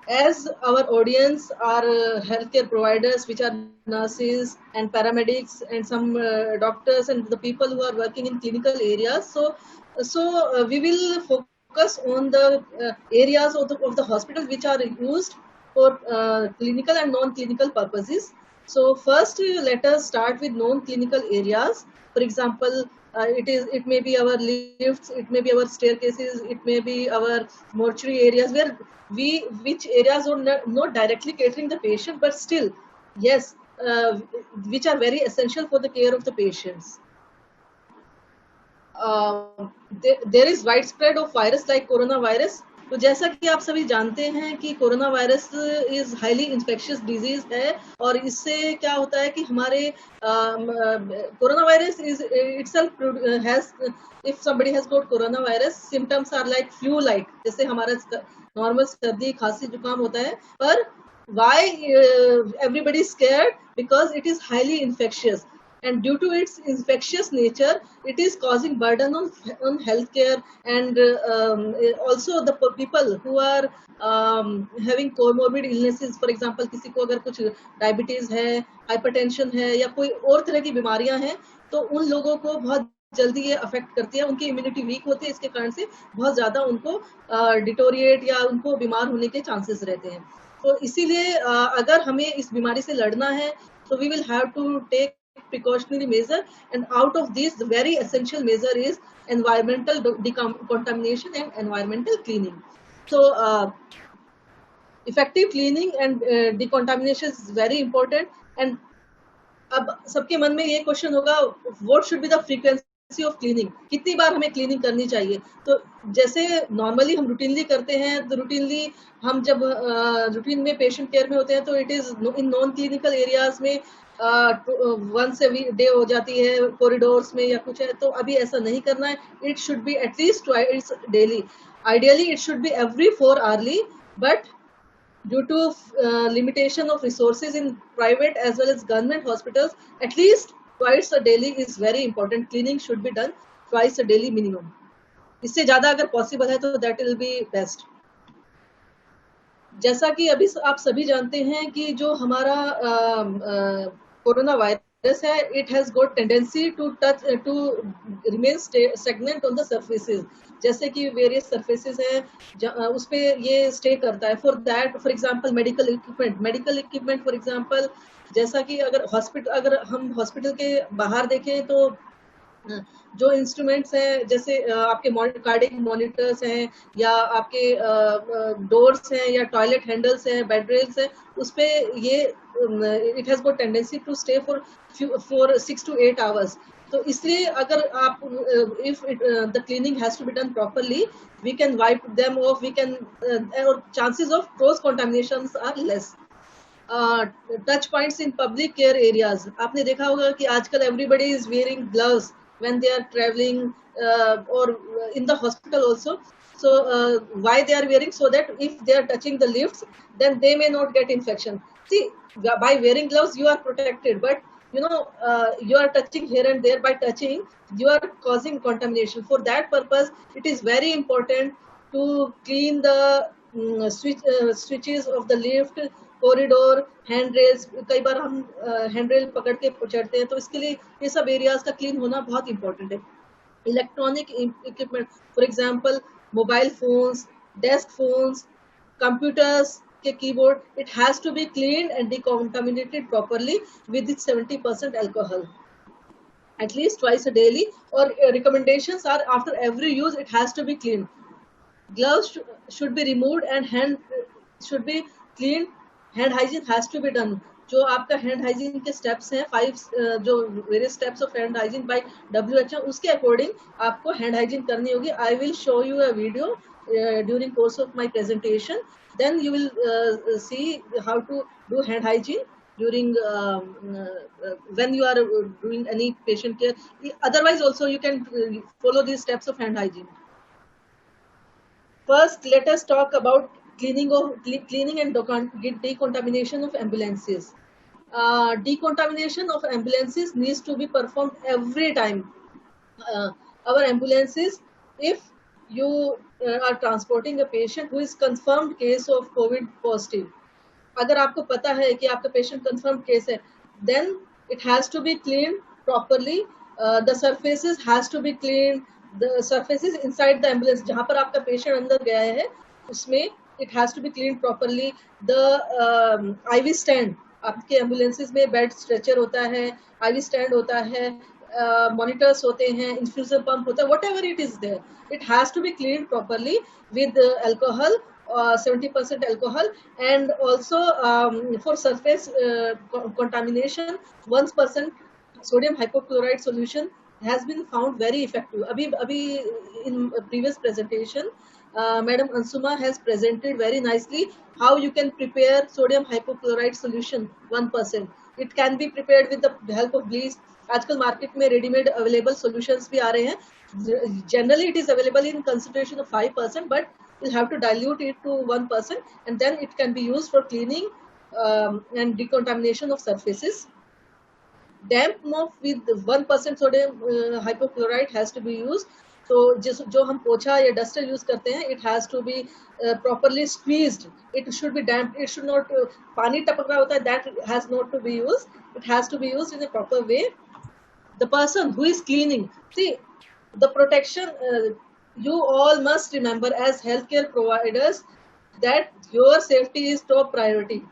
as our audience are healthcare providers, which are nurses and paramedics and some doctors and the people who are working in clinical areas. So we will focus on the areas of the hospital which are used for clinical and non-clinical purposes. So first, let us start with non-clinical areas. For example, it may be our lifts, it may be our staircases, it may be our mortuary areas where which areas are not directly catering the patient, but still, yes, which are very essential for the care of the patients. There is wide spread of virus like corona virus. तो जैसा कि आप सभी जानते हैं कि corona virus is highly infectious disease है, और इससे क्या होता है कि हमारे corona virus is itself has, if somebody has got corona virus, symptoms are like flu like, जैसे हमारा नॉर्मल सर्दी खांसी जुकाम होता है. पर why everybody is scared? Because it is highly infectious, and due to its infectious nature, it is causing burden on healthcare, and also the people who are having comorbid illnesses. For example, किसी को अगर कुछ diabetes है, hypertension है, या कोई और तरह की बीमारियां हैं, तो उन लोगों को बहुत जल्दी ये अफेक्ट करती है. उनकी इम्यूनिटी वीक होती है, इसके कारण से बहुत ज्यादा उनको डिटोरिएट या उनको बीमार होने के चांसेस रहते हैं. तो इसीलिए अगर हमें इस बीमारी से लड़ना है, तो we will have to take precautionary measure, and out of these the very essential measure is environmental decontamination and environmental cleaning. So effective cleaning and decontamination is very important. And अब सबके मन में ये क्वेश्चन होगा, what should be the frequency of cleaning, कितनी बार हमें cleaning करनी चाहिए. तो जैसे नॉर्मली हम रूटीनली करते हैं, तो रूटीनली हम जब रूटीन में पेशेंट केयर में होते हैं, तो it is in non clinical areas में वंस डे हो जाती है, कॉरिडोर्स में या कुछ है. तो अभी ऐसा नहीं करना है. It should be at least twice daily. Ideally it should be every 4 hourly, but due to limitation of resources in private as well as government hospitals, at least twice a daily is very important. Cleaning should be done twice a daily minimum. इससे ज्यादा अगर possible है तो that will be best. जैसा कि अभी आप सभी जानते हैं कि जो हमारा कोरोना वायरस है, it has got tendency to touch to remain stagnant on the surfaces. जैसे कि वेरियस सर्फेसेस हैं उस पे ये स्टे करता है. For example medical equipment for example, जैसा कि अगर हम हॉस्पिटल के बाहर देखें, तो जो इंस्ट्रूमेंट्स हैं, जैसे आपके कार्डिक मॉनिटर्स हैं, या आपके डोर्स हैं, या टॉयलेट हैंडल्स हैं, बेड रेल्स हैं, उस पे ये it has got tendency to stay for 6 to 8 hours. तो इसलिए अगर आप if the cleaning has to be done properly, we can wipe them off, we can, और chances of cross contaminations are less. Touch points in public care areas, आपने देखा होगा कि आजकल everybody is wearing gloves when they are traveling, or in the hospital also. So why they are wearing? So that if they are touching the lifts, then they may not get infection. See, by wearing gloves you are protected, but you are touching here and there. By touching, you are causing contamination. For that purpose, it is very important to clean the switches of the lift, corridor, hand rails. कई बार हम hand rail पकड़ के चढ़ते हैं, तो इसके लिए ये सब एरियाज का क्लीन होना बहुत इंपॉर्टेंट है. Electronic equipment, for example mobile phones, desk phones, computers के keyboard, it has to be clean and decontaminated properly with 70% alcohol at least twice a daily. Or recommendations are, after every use it has to be cleaned. Gloves should be removed and hand should be cleaned. Hand hygiene has to be done. जो आपका hand hygiene के steps हैं, 5 जो various steps of hand hygiene by WHO, उसके according आपको hand hygiene करनी होगी. I will show you a video during course of my presentation. Then you will see how to do hand hygiene during when you are doing any patient care. Otherwise also you can follow these steps of hand hygiene. First, let us talk about cleaning and decontamination of ambulances. Decontamination of ambulances needs to be performed every time. Our ambulances, if you are transporting a patient who is confirmed case of COVID positive. अगर आपको पता है कि आपका patient confirm case है, then it has to be cleaned properly. The surfaces has to be cleaned. The surfaces inside the ambulance जहाँ पर आपका पेशेंट अंदर गया है उसमें it has to be cleaned properly. The IV stand, आपके ambulances में बेड स्ट्रेचर होता है, IV स्टैंड होता है, मॉनिटर्स होते हैं, इन्फ्यूजन पंप होता है, whatever it is there, it has to be cleaned properly with alcohol, 70% alcohol, and also for surface contamination 1% sodium hypochlorite solution has been found very effective. Abhi in previous presentation Madam Ansuma has presented very nicely how you can prepare sodium hypochlorite solution 1%. It can be prepared with the help of bleach. आजकल market में readymade available solutions भी आ रहे हैं. Generally it is available in concentration of 5%, but you'll have to dilute it to 1%, and then it can be used for cleaning and decontamination of surfaces. Damp mop with 1% sodium hypochlorite has to be used. तो जो हम पोछा या duster use करते हैं, it has to be properly squeezed. It should be damp. It should not पानी टपक रहा होता है, that has not to be used. It has to be used in a proper way. The person who is cleaning, see, the protection, you all must remember as healthcare providers that your safety is top priority.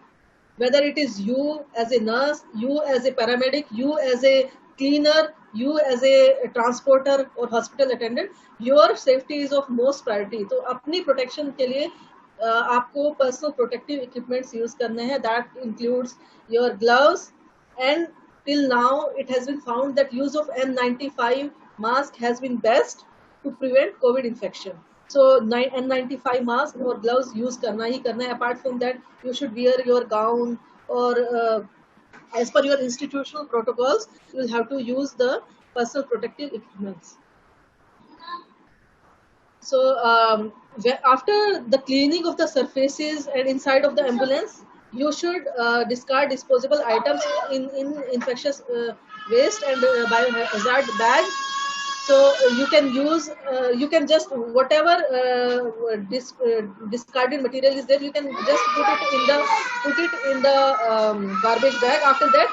Whether it is you as a nurse, you as a paramedic, you as a cleaner, you as a transporter or hospital attendant, your safety is of most priority. तो अपनी protection के लिए आपको personal protective equipments use करने हैं. That includes your gloves, and till now it has been found that use of N95 mask has been best to prevent COVID infection. So N95 mask or gloves use करना ही करना है. Apart from that, you should wear your gown, or as per your institutional protocols, you will have to use the personal protective equipments. So after the cleaning of the surfaces and inside of the ambulance, you should discard disposable items in infectious waste and biohazard bag. So you can use, you can just whatever discarded material is there, you can just put it in the garbage bag. After that,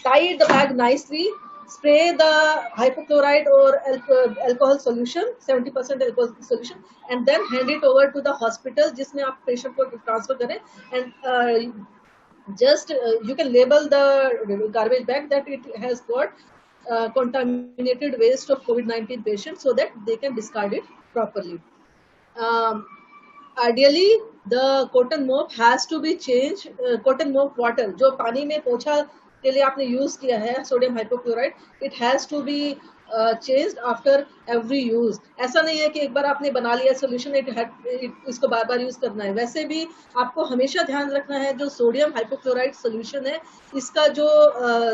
tie the bag nicely, spray the hypochlorite or alcohol solution, 70% alcohol solution, and then hand it over to the hospital जिसमें आप patient को transfer करें, and just you can label the garbage bag that it has got contaminated waste of COVID-19 patients, so that they can discard it properly. Ideally, the cotton mop has to be changed. Cotton mop water, जो पानी में पोछा के लिए आपने use किया है sodium hypochlorite, it has to be changed after every use. ऐसा नहीं है कि एक बार आपने बना लिया सोल्यूशन, इसको बार बार यूज करना है. वैसे भी आपको हमेशा ध्यान रखना है जो सोडियम हाइपोक्लोराइड सोल्यूशन है, इसका जो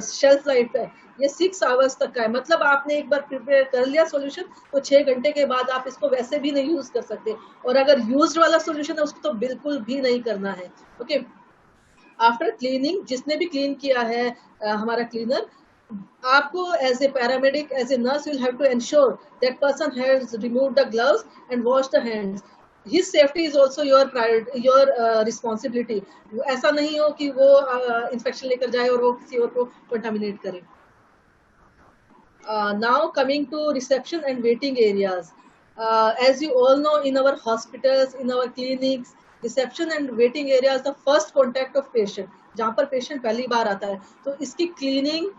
शेल्फ लाइफ है ये 6 आवर्स तक का है. मतलब आपने एक बार प्रिपेयर कर लिया सोल्यूशन तो 6 घंटे के बाद आप इसको वैसे भी नहीं यूज कर सकते. और अगर यूज्ड वाला सोल्यूशन है उसको तो बिल्कुल भी नहीं करना है. ओके, आफ्टर क्लीनिंग, जिसने भी क्लीन किया है हमारा क्लीनर, आपको as a paramedic, as a nurse, will have to ensure that person has removed the gloves and wash the hands. His safety is also your priority, your responsibility. ऐसा नहीं हो कि वो इन्फेक्शन लेकर जाए और वो किसी और को कंटामिनेट करे. Now coming to reception and waiting areas. As you all know, in our hospitals, in our clinics, reception and waiting area is the first contact of patient, जहाँ पर patient पहली बार आता है. तो इसकी cleaning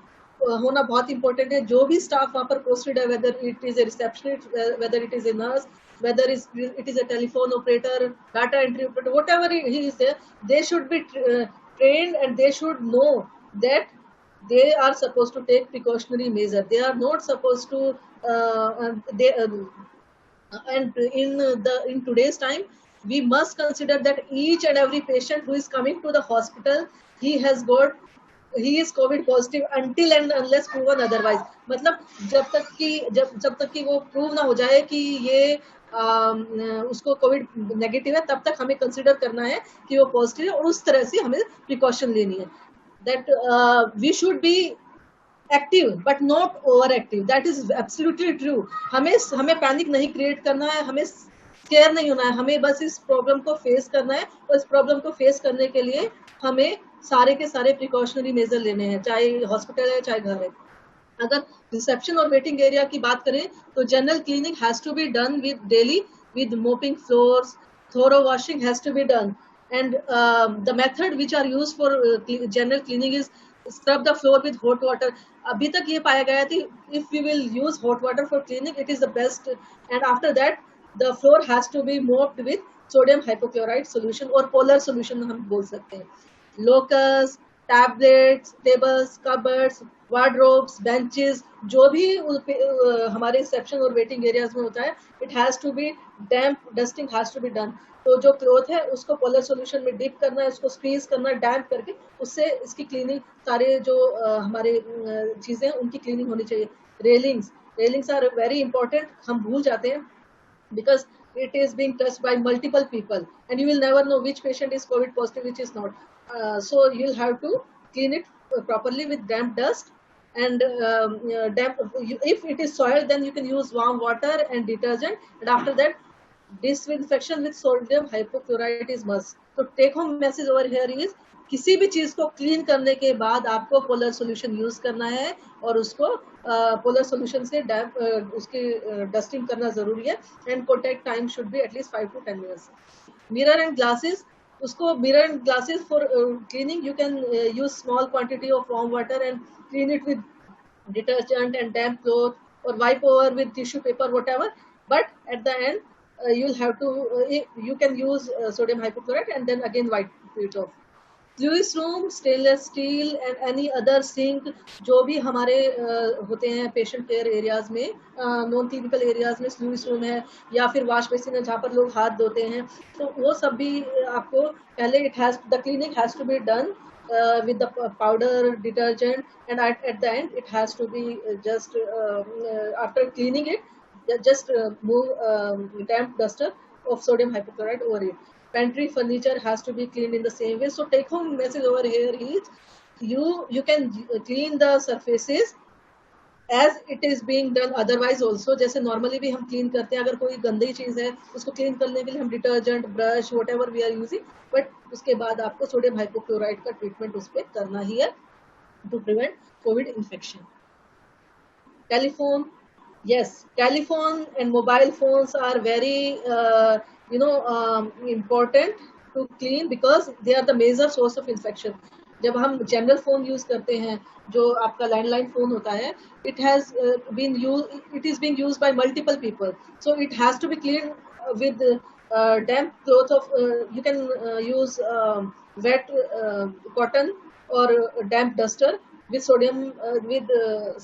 होना बहुत important है. जो भी staff वहाँ पर posted है, whether it is a receptionist, whether it is a nurse, whether it is a telephone operator, data entry operator, whatever he is there, they should be trained, and they should know that they are supposed to take precautionary measure. They are not supposed to and in today's time, we must consider that each and every patient who is coming to the hospital, he is COVID positive until and unless proven otherwise. मतलब जब तक कि वो prove ना हो जाए कि ये उसको कोविड नेगेटिव है, तब तक हमें कंसिडर करना है कि वो पॉजिटिव है, और उस तरह से हमें प्रिकॉशन लेनी है. That we should be active but not over active, that is absolutely true. हमें पैनिक नहीं क्रिएट करना है, हमें स्केयर नहीं होना है, हमें बस इस प्रॉब्लम को फेस करना है। और इस प्रॉब्लम को फेस करने के लिए हमें सारे के सारे प्रिकॉशनरी मेजर लेने हैं, चाहे हॉस्पिटल है चाहे घर है। अगर रिसेप्शन और वेटिंग एरिया की बात करें तो general cleaning has to be done with daily with mopping floors, thorough washing has to be done, and the method which are used for general cleaning is scrub the floor with hot water. अभी तक ये पाया गया था if we will use hot water for cleaning it is the best, and after that the floor has to be mopped with sodium hypochlorite solution और polar solution हम बोल सकते हैं. Locus, tablets, tables, cupboards, wardrobes, benches, जो भी हमारे reception और waiting areas में होता है, it has to be damp, dusting has to be done. तो जो क्लॉथ है उसको पोलर सॉल्यूशन में डिप करना है, उसको स्क्वीज करना है डैम्प करके, उससे इसकी क्लीनिंग, सारे जो हमारे चीजें हैं उनकी क्लीनिंग होनी चाहिए। रेलिंग्स आर वेरी इंपॉर्टेंट, हम भूल जाते हैं because it is being touched by multiple people and you will never know which patient is COVID positive, which is not. So you'll have to clean it properly with damp dust, and if it is soiled then you can use warm water and detergent, and after that disinfection with sodium hypochlorite is must. So take home message over here is किसी भी चीज को clean करने के बाद आपको polar solution use करना है और उसको पोलर सॉल्यूशन से उसकी डस्टिंग करना जरूरी है, and contact time should be at least 5 to 10 minutes. Mirror and glasses, उसको mirror and glasses for cleaning you can use small quantity of warm water and clean it with detergent and damp cloth or wipe over with tissue paper whatever, but at the end you'll have to you can use sodium hypochlorite and then again wipe it off. Lewis room, stainless steel and any other sink, जो भी हमारे होते हैं patient care areas में, non clinical areas में Louis room है या फिर वॉश बेसिन है जहाँ पर लोग हाथ धोते हैं, तो वो सब भी आपको पहले the cleaning has to be done with the powder, detergent, and at the end it has to be just after cleaning it, just move damp duster of sodium hypochlorite over it. Pantry furniture has to be cleaned in the same way. So take home message over here is you can clean the surfaces as it is being done otherwise also. जैसे normally भी हम clean करते हैं, अगर कोई गंदी चीज है उसको clean करने के लिए हम detergent, brush, whatever we are using, but उसके बाद आपको sodium hypochlorite का treatment उस पर करना ही है to prevent COVID infection. Telephone, yes, telephone and mobile phones are very important to clean because they are the major source of infection. जब हम जनरल फोन यूज करते हैं, जो आपका लैंडलाइन फोन होता है, it is being used by multiple people, so it has to be clean with damp cloth of you can use wet cotton or damp duster with sodium with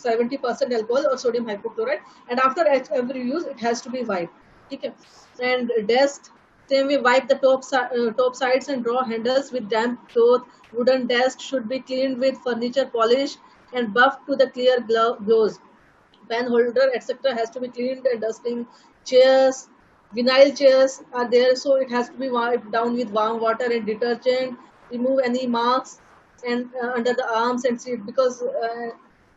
70% alcohol or sodium hypochlorite, and after every use it has to be wiped. Okay. And desk, same way, wipe the top sides and drawer handles with damp cloth. Wooden desk should be cleaned with furniture polish and buffed to the clear glows. Pen holder etc. has to be cleaned and dusting. Chairs, vinyl chairs are there, so it has to be wiped down with warm water and detergent. Remove any marks and under the arms and seat, because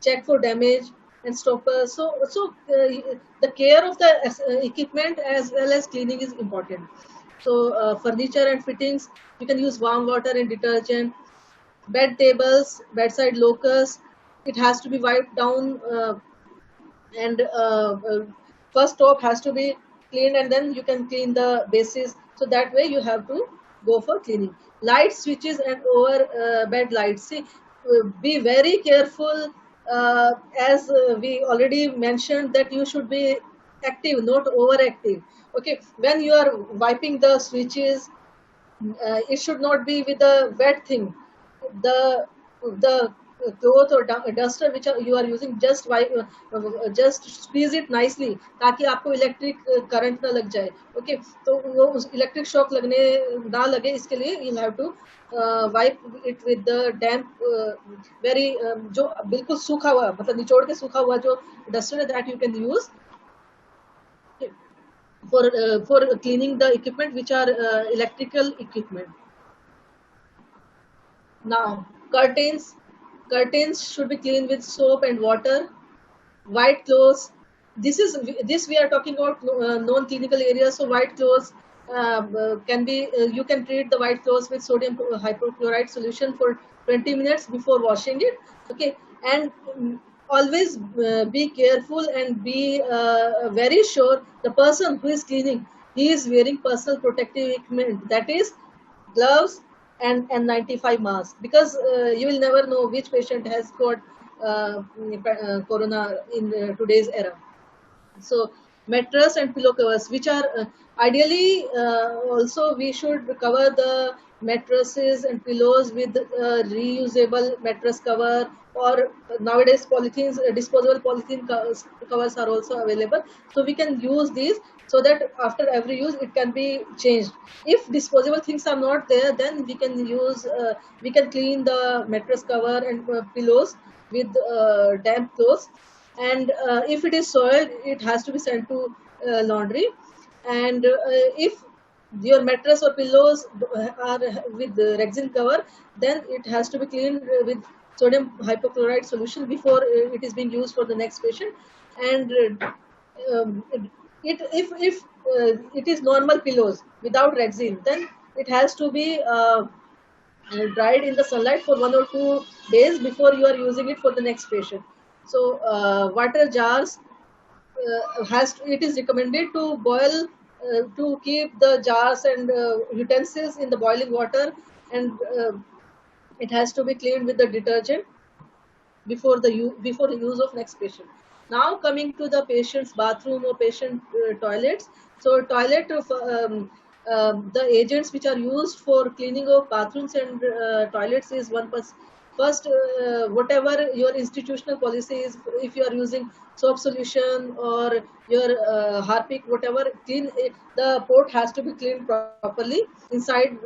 check for damage and stoppers. So the care of the equipment as well as cleaning is important. So furniture and fittings, you can use warm water and detergent. Bed tables, bedside locus, it has to be wiped down, and first top has to be cleaned and then you can clean the bases. So that way you have to go for cleaning. Light switches and over bed lights, see, be very careful, as we already mentioned that you should be active, not overactive. Okay, when you are wiping the switches, it should not be with a wet thing. The cloth or duster which you are using, just wipe, just squeeze it nicely ताकि आपको electric current ना लग जाए. Okay, तो वो electric shock लगने ना लगे, इसके लिए you have to wipe it with the damp, very जो बिल्कुल सूखा हुआ, मतलब निचोड़ के सूखा हुआ जो डस्टर है, that you can use for cleaning the equipment which are electrical equipment. Now curtains, Curtains should be cleaned with soap and water. White clothes. This we are talking about non-clinical areas. So white clothes can be you can treat the white clothes with sodium hypochlorite solution for 20 minutes before washing it. Okay, and always be careful and be very sure the person who is cleaning, he is wearing personal protective equipment, that is gloves and N95 mask, because you will never know which patient has got corona in today's era. So mattress and pillow covers, which are ideally also we should cover the mattresses and pillows with reusable mattress cover, or nowadays polythenes, disposable polythene covers are also available, so we can use these so that after every use it can be changed. If disposable things are not there, then we can use we can clean the mattress cover and pillows with damp clothes, and if it is soiled, it has to be sent to laundry. And if your mattress or pillows are with the resin cover, then it has to be cleaned with sodium hypochlorite solution before it is being used for the next patient. And if it is normal pillows without resin, then it has to be dried in the sunlight for 1 or 2 days before you are using it for the next patient. So water jars it is recommended to boil, to keep the jars and utensils in the boiling water, and it has to be cleaned with the detergent before the use of next patient. Now coming to the patient's bathroom or patient toilets. So toilet of the agents which are used for cleaning of bathrooms and toilets is first, whatever your institutional policy is, if you are using soap solution or your Harpic, whatever, clean the port has to be cleaned properly inside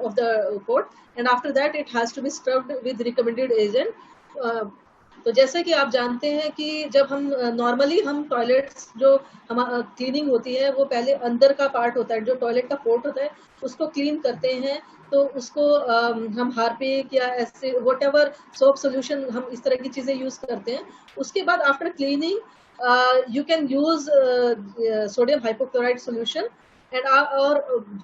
of the port, and after that it has to be scrubbed with recommended agent. तो जैसे कि आप जानते हैं कि जब हम normally हम टॉयलेट्स जो हम क्लीनिंग होती है, वो पहले अंदर का पार्ट होता है, जो टॉयलेट का पोर्ट होता है, उसको क्लीन करते हैं। तो उसको हम हार्पिक या ऐसे व्हाटएवर सोप सोल्यूशन हम इस तरह की चीजें यूज करते हैं। उसके बाद after cleaning you can use sodium hypochlorite solution, and और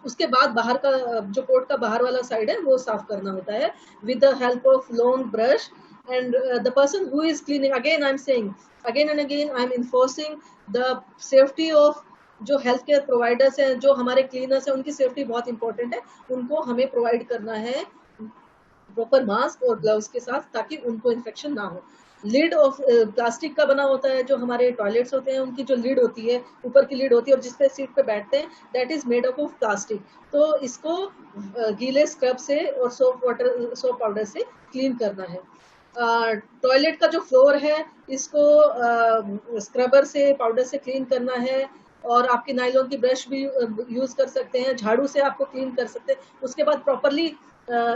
उसके बाद बाहर का जो पोर्ट का बाहर वाला साइड है वो साफ करना होता है with the help of long brush. And the person who is cleaning, again I'm saying, again and again I'm enforcing the safety of जो हेल्थ केयर प्रोवाइडर्स हैं, जो हमारे क्लीनर्स हैं, उनकी सेफ्टी बहुत इंपॉर्टेंट है। उनको हमें प्रोवाइड करना है प्रॉपर मास्क और ग्लव्स के साथ, ताकि उनको इन्फेक्शन ना हो। लिड ऑफ प्लास्टिक का बना होता है, जो हमारे टॉयलेट्स होते हैं उनकी जो लिड होती है, ऊपर की लिड होती है और जिसपे सीट पे बैठते हैं, that is made up of plastic. तो इसको गीले स्क्रब से और सोप पाउडर से क्लीन करना है। टॉयलेट का जो फ्लोर है, इसको स्क्रबर से, पाउडर से क्लीन करना है, और आपकी नायलॉन की ब्रश भी यूज कर सकते हैं, झाड़ू से आपको क्लीन कर सकते हैं। उसके बाद प्रॉपरली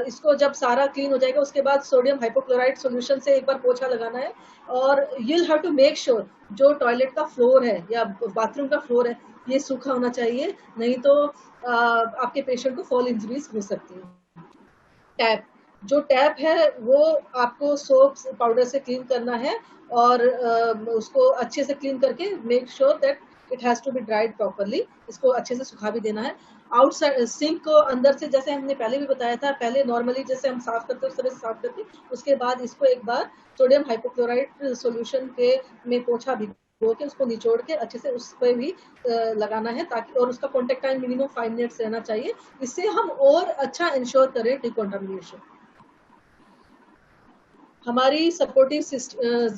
इसको जब सारा क्लीन हो जाएगा, उसके बाद सोडियम हाइपोक्लोराइड सॉल्यूशन से एक बार पोछा लगाना है। और you have to make sure जो टॉयलेट का फ्लोर है या बाथरूम का फ्लोर है, ये सूखा होना चाहिए, नहीं तो आपके पेशेंट को फॉल इंजरीज हो सकती है। टैप, जो टैप है वो आपको सोप पाउडर से क्लीन करना है, और उसको अच्छे से क्लीन करके make sure that it has to be dried properly, इसको अच्छे से सुखा भी देना है। आउटसाइड सिंक को अंदर से, जैसे हमने पहले भी बताया था, पहले नॉर्मली जैसे हम साफ करते हैं उस तरह से साफ करके उसके बाद इसको एक बार सोडियम हाइपोक्लोराइड सॉल्यूशन के में पोछा भिगो के उसको निचोड़ के अच्छे से उस पर भी लगाना है, ताकि, और उसका कॉन्टेक्ट टाइम मिनिमम 5 मिनट्स रहना चाहिए। इससे हम और अच्छा इंश्योर करें डिकॉन्टामिनेशन। हमारी सपोर्टिव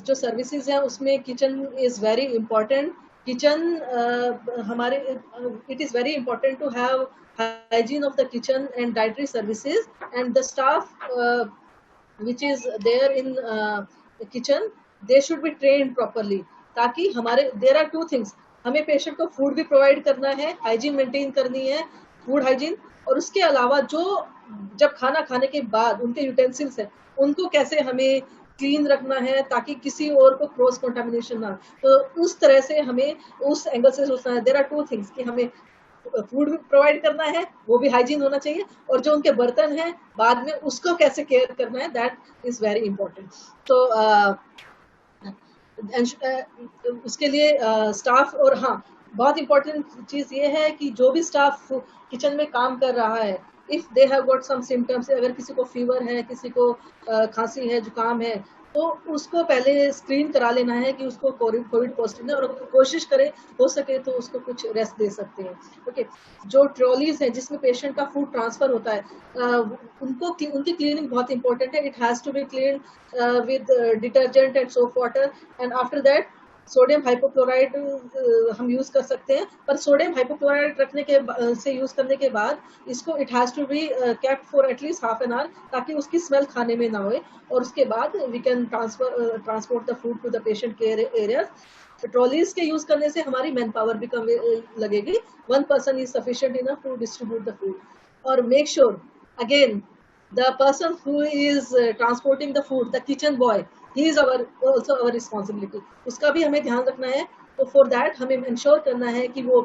जो सर्विसेज हैं उसमें kitchen is very important. Kitchen हमारे it is very important to have hygiene of the kitchen and dietary services, and the staff which is there in kitchen, they should be trained properly, ताकि हमारे there are two things, हमें patient को food भी provide करना है, hygiene maintain करनी है, food hygiene, और उसके अलावा जो जब खाना खाने के बाद उनके यूटेंसिल्स हैं उनको कैसे हमें क्लीन रखना है ताकि किसी और को क्रॉस कंटामिनेशन ना। तो उस तरह से हमें उस एंगल से सोचना है। देयर आर टू थिंग्स कि हमें फूड भी प्रोवाइड करना है, वो भी हाइजीन होना चाहिए, और जो उनके बर्तन हैं बाद में उसको कैसे केयर करना है, दैट इज वेरी इंपॉर्टेंट। तो उसके लिए स्टाफ, और हाँ, बहुत इंपॉर्टेंट चीज ये है कि जो भी स्टाफ किचन में काम कर रहा है, if they have got some symptoms, अगर किसी को फीवर है, किसी को खांसी है, जुकाम है, तो उसको पहले स्क्रीन करा लेना है कि उसको कोविड पॉजिटिव है, और कोशिश करें हो सके तो उसको कुछ रेस्ट दे सकते हैं। ओके, जो ट्रॉलीज है जिसमें पेशेंट का फूड ट्रांसफर होता है, उनकी क्लीनिंग बहुत इंपॉर्टेंट है। It has to be clean with detergent and soap water, and after that sodium hypochlorite हम यूज कर सकते हैं, पर सोडियम हाइपोक्लोराइड रखने के से यूज करने के बाद इसको it has to be kept for at least half an hour, ताकि उसकी स्मेल खाने में ना हो, और उसके बाद we can transport the food to the patient care areas. Trolleys के यूज करने से हमारी मैन पावर भी कम लगेगी, 1 person is sufficient enough to distribute the food. और make sure again, the person who is transporting the food, the kitchen boy, he is also our responsibility, उसका भी हमें ध्यान रखना है। तो for that हमें ensure करना है कि वो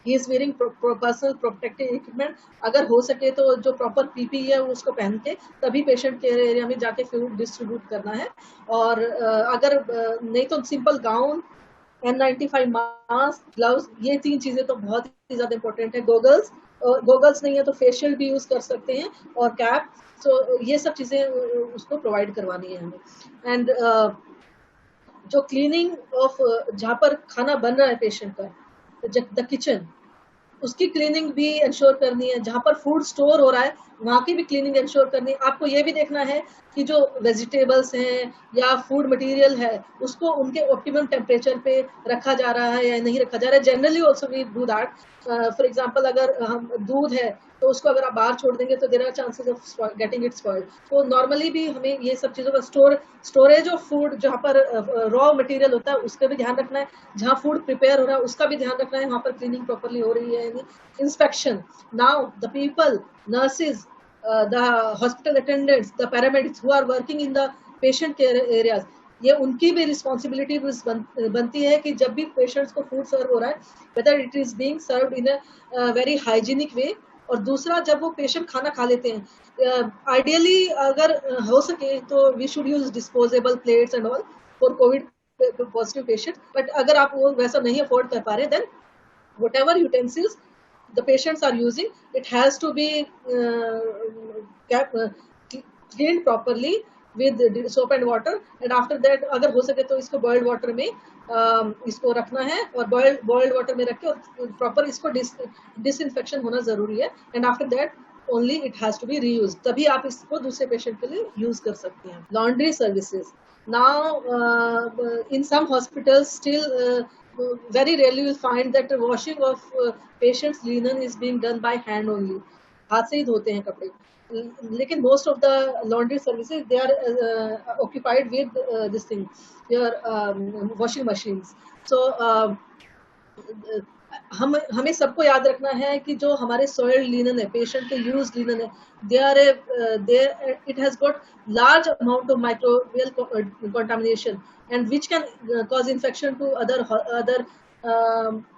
he is wearing personal protective equipment, अगर हो सके तो जो प्रॉपर पीपी है उसको पहन के तभी पेशेंट केयर एरिया में जाके फूड डिस्ट्रीब्यूट करना है। और अगर नहीं तो simple gown, N95 mask, gloves, ये 3 चीजें तो बहुत ही ज्यादा इंपॉर्टेंट है। गोगल्स नहीं है तो फेशियल भी यूज कर सकते हैं, और कैप, तो ये सब चीजें उसको प्रोवाइड करवानी है हमें। एंड जो क्लीनिंग ऑफ जहाँ पर खाना बन रहा है पेशेंट का, द किचन, उसकी क्लीनिंग भी इंश्योर करनी है। जहाँ पर फूड स्टोर हो रहा है वहाँ की भी क्लीनिंग इंश्योर करनी है। आपको ये भी देखना है कि जो वेजिटेबल्स हैं या फूड मटेरियल है उसको उनके ऑप्टिमम टेम्परेचर पे रखा जा रहा है या नहीं रखा जा रहा है। Generally also we do that. For example, अगर हम दूध है तो उसको अगर आप बाहर छोड़ देंगे तो there are chances of getting it spoiled. तो नॉर्मली भी हमें ये सब चीजों का स्टोरेज ऑफ फूड, जहाँ पर रॉ मटेरियल होता है उसका भी ध्यान रखना है, जहाँ फूड प्रिपेयर हो रहा है उसका भी ध्यान रखना है, वहाँ पर क्लीनिंग प्रॉपरली हो रही है। Inspection, now the people, nurses, the hospital attendants, the paramedics who are working in the patient care areas, ये उनकी भी रिस्पॉन्सिबिलिटी बनती है कि जब भी पेशेंट्स को फूड सर्व हो रहा है, whether it is being served in a very hygienic way. और दूसरा, जब वो पेशेंट खाना खा लेते हैं, आइडियली अगर हो सके तो we should use disposable plates and all for covid positive patient. But अगर आप वो वैसा नहीं अफोर्ड कर पा रहे, then whatever utensils the patients are using, it has to be cleaned properly with soap and water, and after that अगर हो सके तो इसको boiled water में इसको रखना है, और boiled water में रख के और proper इसको disinfection होना जरूरी है। and after that only it has to be reused, तभी आप इसको दूसरे पेशेंट के लिए यूज कर सकते हैं। Laundry services, now in some hospitals still very rarely you find that the washing of patients linen is being done by hand only, हाथ से ही धोते हैं कपड़े। लेकिन most of the laundry services they are occupied with this thing, your washing machines। So हमें सबको याद रखना है कि जो हमारे soiled linen है, पेशेंट के यूज लिनन है, it has got large amount of microbial contamination, and which can cause infection to other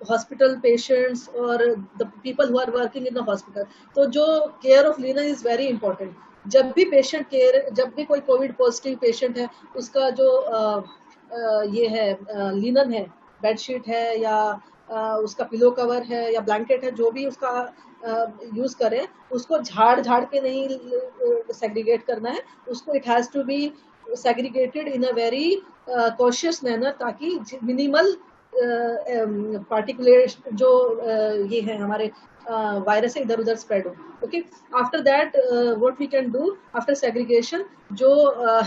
hospital patients or the people who are working in the hospital। तो जो care of linen is very important। जब भी patient care, जब भी कोई Covid positive patient है, उसका जो ये है लिनन है, बेडशीट है या उसका पिलो कवर है या ब्लैंकेट है, जो भी उसका यूज करें, उसको झाड़ के नहीं सेग्रीगेट करना है, उसको it has to be segregated in a very cautious manner, ताकि मिनिमल पार्टिकुलेट जो ये है हमारे वायरस है इधर उधर स्प्रेड हो। Okay, after that what we can do after segregation, जो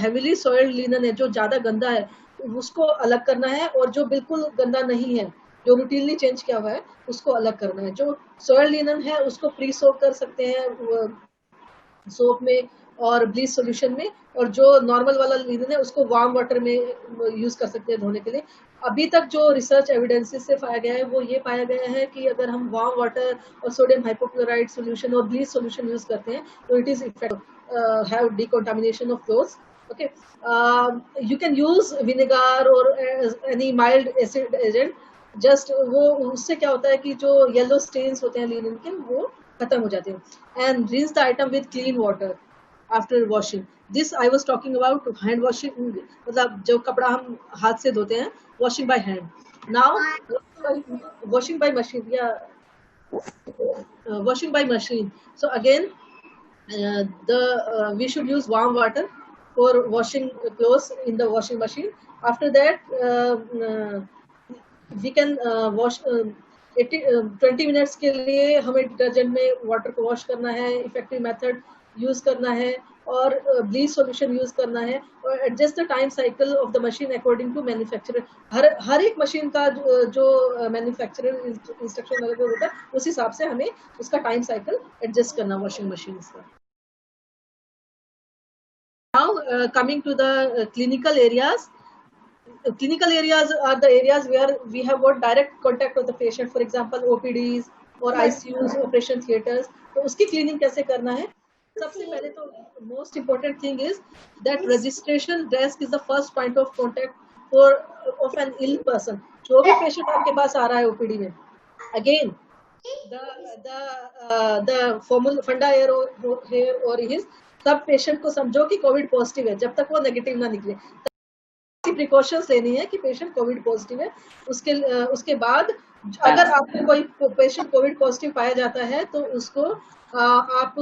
हेवीली सॉइल्ड लिनन है, जो ज्यादा गंदा है, उसको अलग करना है, और जो बिल्कुल गंदा नहीं है, जो रूटीनली चेंज किया हुआ है, उसको अलग करना है। जो सॉइल्ड लिनन है उसको प्री सोक कर सकते हैं सोप में और ब्लीच सॉल्यूशन में, और जो नॉर्मल वाला लिनन है उसको वार्म वाटर में यूज कर सकते हैं धोने के लिए। अभी तक जो रिसर्च एविडेंसेस से पाया गया है वो ये पाया गया है कि अगर हम वार्म वाटर और सोडियम हाइपोक्लोराइड सॉल्यूशन और ब्लीच सॉल्यूशन यूज करते हैं तो it is effective have decontamination of clothes. Okay, you can use vinegar or any mild acid agent just वो उससे क्या होता है कि जो येलो स्टेन्स होते हैं लिनन के वो खत्म हो जाते हैं। And rinse the item with clean water after washing. This I was talking about hand washing, मतलब जो कपड़ा हम हाथ से धोते हैं, washing by hand. Now washing by machine, washing by machine. So again, the we should use warm water for washing clothes in the washing machine. After that, we can wash 20 minutes के लिए हमें detergent में water को wash करना है, effective method use करना है, और ब्लीच सॉल्यूशन यूज करना है, और adjust the time cycle of the machine according to manufacturer. हर एक मशीन का जो मैन्युफैक्चरर इंस्ट्रक्शन अलग होता है, उस हिसाब से हमें उसका टाइम साइकिल एडजस्ट करना वॉशिंग मशीन का। Now coming to the clinical areas. Clinical areas are the areas where we have got direct contact with the patient, for example OPDs और ICUs, operation theaters। तो उसकी cleaning कैसे करना है? सबसे पहले तो most important thing is that registration desk is the first point of contact for of an ill person। जो भी patient आपके पास आ रहा है OPD में, again the formula फंडा here or his, सब पेशेंट को समझो कि कोविड पॉजिटिव है जब तक वो नेगेटिव ना निकले। प्रिकॉशंस लेनी है कि पेशेंट कोविड पॉजिटिव है। उसके बाद अगर आपको कोई पेशेंट कोविड पॉजिटिव पाया जाता है तो उसको आप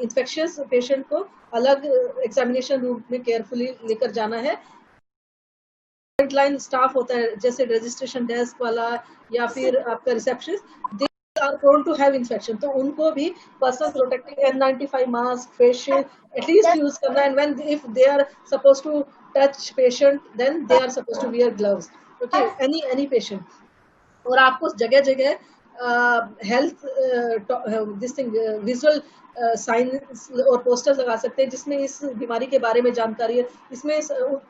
इन्फेक्शियस पेशेंट को अलग एग्जामिनेशन रूम में केयरफुली लेकर जाना है। फ्रंटलाइन स्टाफ होता है जैसे रजिस्ट्रेशन डेस्क वाला या फिर आपका receptionist, are prone to have infection, तो उनको भी personal protective N95 mask, face shield at least use करना। and when if they are supposed to touch patient then they are supposed to wear gloves, okay, any patient। और आपको जगह जगह health this thing visual science और poster लगा सकते हैं जिसमें इस बीमारी के बारे में जानकारी है। इसमें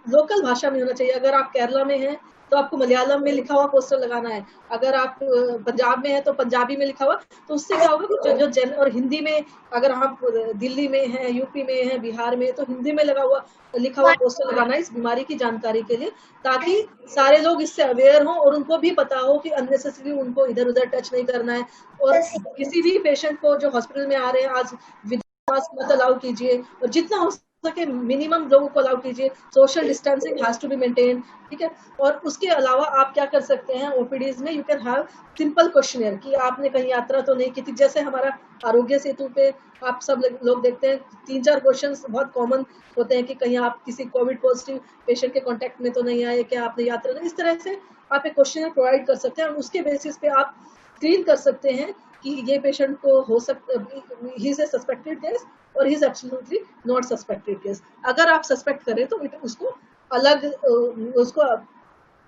लोकल भाषा में होना चाहिए। अगर आप केरला में हैं तो आपको मलयालम में लिखा हुआ पोस्टर लगाना है, अगर आप पंजाब में हैं तो पंजाबी में लिखा हुआ। तो उससे क्या होगा कि जो जन, और हिंदी में अगर आप दिल्ली में हैं, यूपी में हैं, बिहार में, तो हिंदी में लिखा हुआ पोस्टर लगाना है इस बीमारी की जानकारी के लिए, ताकि सारे लोग इससे अवेयर हों और उनको भी पता हो कि अननेसेसरी उनको इधर उधर टच नहीं करना है। और किसी भी पेशेंट को जो हॉस्पिटल में आ रहे हैं आज विदाउट मास्क मत अलाउ कीजिए, और जितना हो सके मिनिमम लोगों को अलाउ कीजिए। Social distancing has to be maintain, ठीक है। और उसके अलावा आप क्या कर सकते हैं ओपीडीज में, you can have simple questionnaire कि आपने कहीं यात्रा तो नहीं की थी। जैसे हमारा आरोग्य सेतु पे आप सब लोग देखते हैं 3-4 क्वेश्चन बहुत कॉमन होते हैं कि कहीं आप किसी कोविड पॉजिटिव पेशेंट के कांटेक्ट में तो नहीं आए, क्या आपने यात्रा नहीं। इस तरह से आप एक क्वेश्चन प्रोवाइड कर सकते हैं और उसके बेसिस पे आप स्क्रीन कर सकते हैं कि ये पेशेंट को हो सकता he is a suspected case और he is absolutely not suspected case. अगर आप सस्पेक्ट करें तो उसको अलग उसको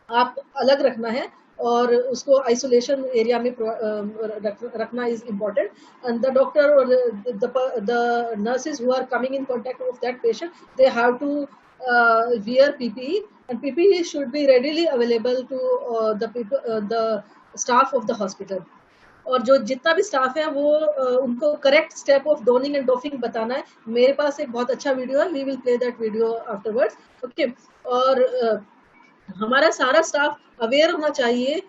आप अलग रखना है और उसको आइसोलेशन एरिया में रखना is important. And the doctor और the nurses who are coming in contact with that patient, they have to wear PPE, and PPE should be readily available to the staff of the hospital। और जो जितना भी staff है वो उनको correct step of donning and doffing बताना है। मेरे पास एक बहुत अच्छा वीडियो है, we will play that video afterwards, okay. और हमारा सारा स्टाफ अवेयर होना चाहिए।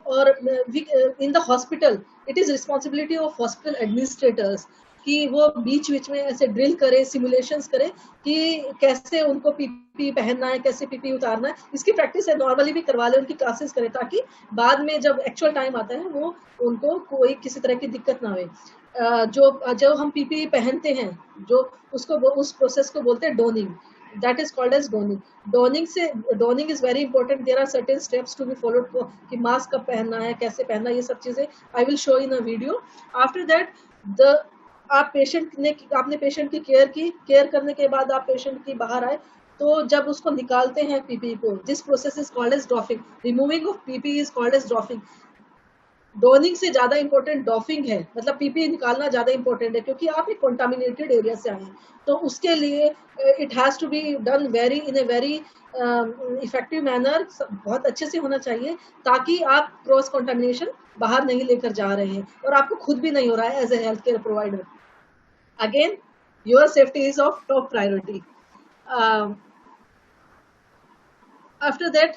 और in the hospital it is responsibility of hospital administrators कि वो बीच बीच में ऐसे ड्रिल करे, सिमुलेशंस करे कि कैसे उनको पीपी पहनना है, कैसे पीपी उतारना है। इसकी प्रैक्टिस है नॉर्मली भी करवा ले, उनकी क्लासेस करें, ताकि बाद में जब एक्चुअल टाइम आता है वो उनको कोई किसी तरह की दिक्कत ना हो। जो हम पीपी पहनते हैं, जो उसको उस प्रोसेस को बोलते हैं डोनिंग, that is called as donning। donning is very important। there are certain steps to be followed कि मास्क कब पहनना है, कैसे पहनना है, ये सब चीजें I will show in a video। after that आपने पेशेंट की केयर करने के बाद आप पेशेंट की बाहर आए, तो जब उसको निकालते हैं पीपी को, this process is called as doffing. Removing of PP is called as doffing. Donning से ज्यादा इंपॉर्टेंट डॉफिंग है, मतलब पीपी निकालना ज्यादा इंपॉर्टेंट है, क्योंकि आप एक कॉन्टामिनेटेड एरिया से आए हैं। तो उसके लिए it has to be done in a very effective manner, बहुत अच्छे से होना चाहिए, ताकि आप क्रॉस कॉन्टामिनेशन बाहर नहीं लेकर जा रहे हैं और आपको खुद भी नहीं हो रहा है as a health care provider. Again your safety is of top priority. After that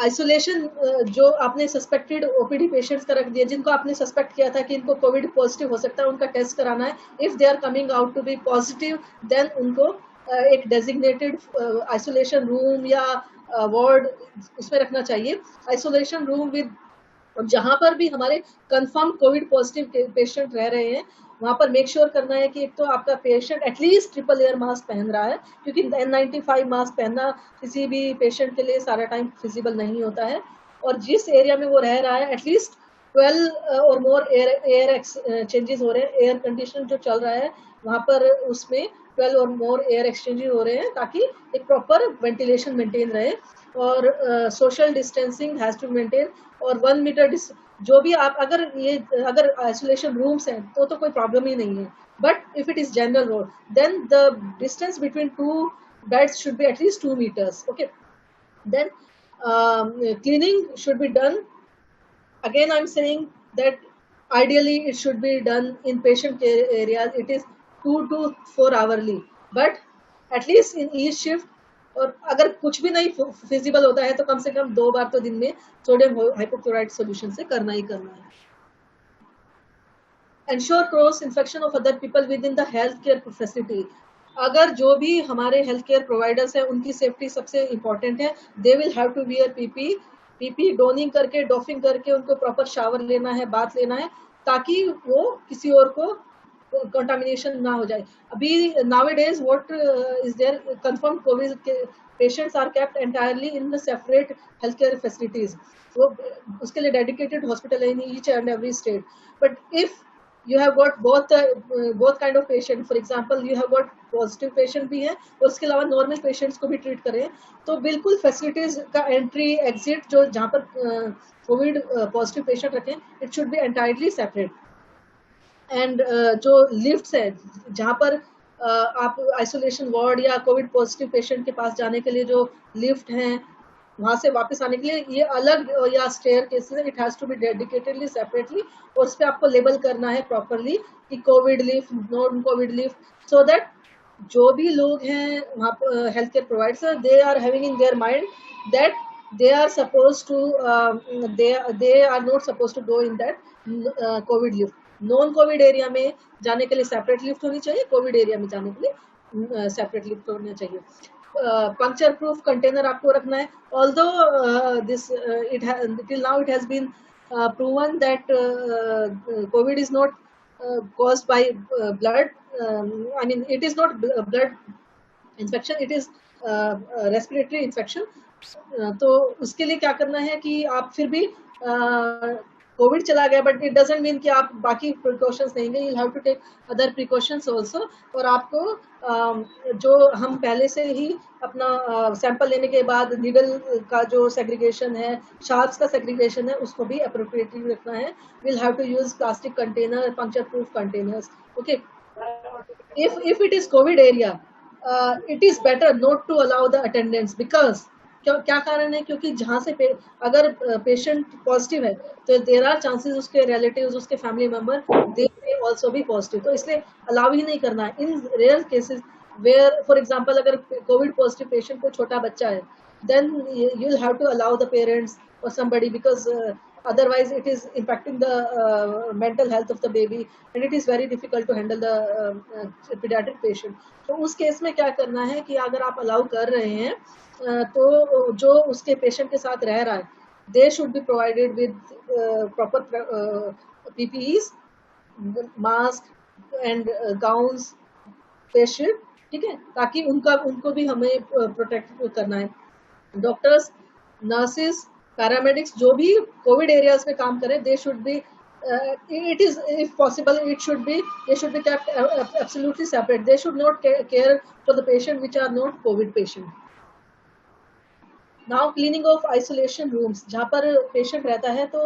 isolation जो आपने सस्पेक्टेड ओपीडी पेशेंट्स का रख दिया, जिनको आपने सस्पेक्ट किया था कि इनको कोविड पॉजिटिव हो सकता है, उनका टेस्ट कराना है. If they are coming out to be positive, then उनको एक डेजिग्नेटेड आइसोलेशन रूम या वार्ड उसमें रखना चाहिए. आइसोलेशन रूम विद, और जहां पर भी हमारे कंफर्म कोविड पॉजिटिव पेशेंट रह रहे हैं, वहां पर मेक श्योर करना है कि एक तो आपका patient at least triple layer mask पहन रहा है, क्योंकि N95 मास्क पहनना किसी भी पेशेंट के लिए सारा टाइम फिजिबल नहीं होता है. और जिस एरिया में वो रह रहा है एटलीस्ट 12 और मोर एयर चेंजेस हो रहे हैं, एयर कंडीशन जो चल रहा है वहां पर उसमें 12 और मोर एयर एक्सचेंजेस हो रहे हैं, ताकि एक प्रॉपर वेंटिलेशन मेंटेन रहे. और social distancing has to maintain, और 1 मीटर जो भी आप, अगर आइसोलेशन रूम्स हैं तो कोई प्रॉब्लम ही नहीं है. But if it is general ward, then the distance between 2 beds should be at least 2 meters. Okay, then cleaning should be done. Again, I'm saying that ideally it should be done in patient care areas. It is 2 to 4 hourly, but at least in each shift. और अगर कुछ भी नहीं feasible होता है तो कम से कम 2 बार तो दिन में सोडियम हाइपोक्लोराइड सॉल्यूशन से करना ही करना है. Ensure cross infection of other people within the healthcare facility. अगर जो भी हमारे हेल्थ केयर प्रोवाइडर्स हैं उनकी सेफ्टी सबसे इम्पोर्टेंट है. They will have to wear PP donning करके, डॉफिंग करके, उनको प्रॉपर शावर लेना है, बाथ लेना है, ताकि वो किसी और को कंटामिनेशन ना हो जाए. अभी nowadays what is there, confirm covid patients are kept entirely in the separate health care facilities. वो उसके लिए डेडिकेटेड हॉस्पिटल है in each and every state. But if you have got both kind of patient, for example you have got positive patient भी है और उसके अलावा normal patients को भी ट्रीट करें, तो बिल्कुल फैसिलिटीज का एंट्री एग्जिट जो जहाँ पर कोविड पॉजिटिव पेशेंट रखें, it should be entirely separate. And जो लिफ्ट्स है जहाँ पर आप आइसोलेशन वार्ड या कोविड पॉजिटिव पेशेंट के पास जाने के लिए जो लिफ्ट हैं, वहां से वापस आने के लिए ये अलग, या stair cases, it has to be dedicatedly separately, और उस पर आपको लेबल करना है प्रॉपरली कि covid lift, non covid lift, so that जो भी लोग हैं वहाँ पर health care providers, they are having in their mind that they are supposed to they are not supposed to go in that Covid lift. Non Covid area में जाने के लिए सेपरेट लिफ्ट होनी चाहिए, कोविड एरिया में जाने के लिए सेपरेट लिफ्ट होना चाहिए. पंक्चर प्रूफ कंटेनर आपको रखना है. Although this till now it has been proven that COVID is not caused by blood. I mean, it is not blood infection, it is respiratory infection. तो उसके लिए क्या करना है कि आप फिर भी कोविड चला गया, बट इट डजंट मीन कि आप बाकी प्रिकॉशंस लेंगे. You have to take other precautions also. और आपको जो हम पहले से ही अपना सैंपल लेने के बाद नीडल का जो सेग्रीगेशन है, शार्प्स का सेग्रीगेशन है, उसको भी अप्रोप्रिएटली रखना है. Will have to use plastic container, puncture proof containers. Okay, if it is COVID area, it is better not to allow the attendance, because क्या कारण है, क्योंकि जहाँ से अगर पेशेंट पॉजिटिव है तो देर आर चांसेस उसके रिलेटिव्स, उसके family member, they may also भी पॉजिटिव, तो इसलिए अलाउ ही नहीं करना है. In rare cases where, for example, अगर कोविड पॉजिटिव पेशेंट को छोटा बच्चा है, then you'll have to allow the parents or somebody, because otherwise it is impacting the mental health of the baby, and it is very difficult to handle the pediatric patient. तो उस case में क्या करना है कि अगर आप allow कर रहे हैं तो जो उसके पेशेंट के साथ रह रहा है, they should be provided with proper PPEs, mask and gowns, face shield, ठीक है, ताकि उनको भी हमें प्रोटेक्ट करना है. डॉक्टर्स, नर्सेस, पैरामेडिक्स जो भी कोविड एरियाज में काम करें, they should be, it is, if possible, they should be kept absolutely separate. They should not care for the patient which are not COVID patient. Now, cleaning of isolation rooms, जहाँ पर patient रहता है तो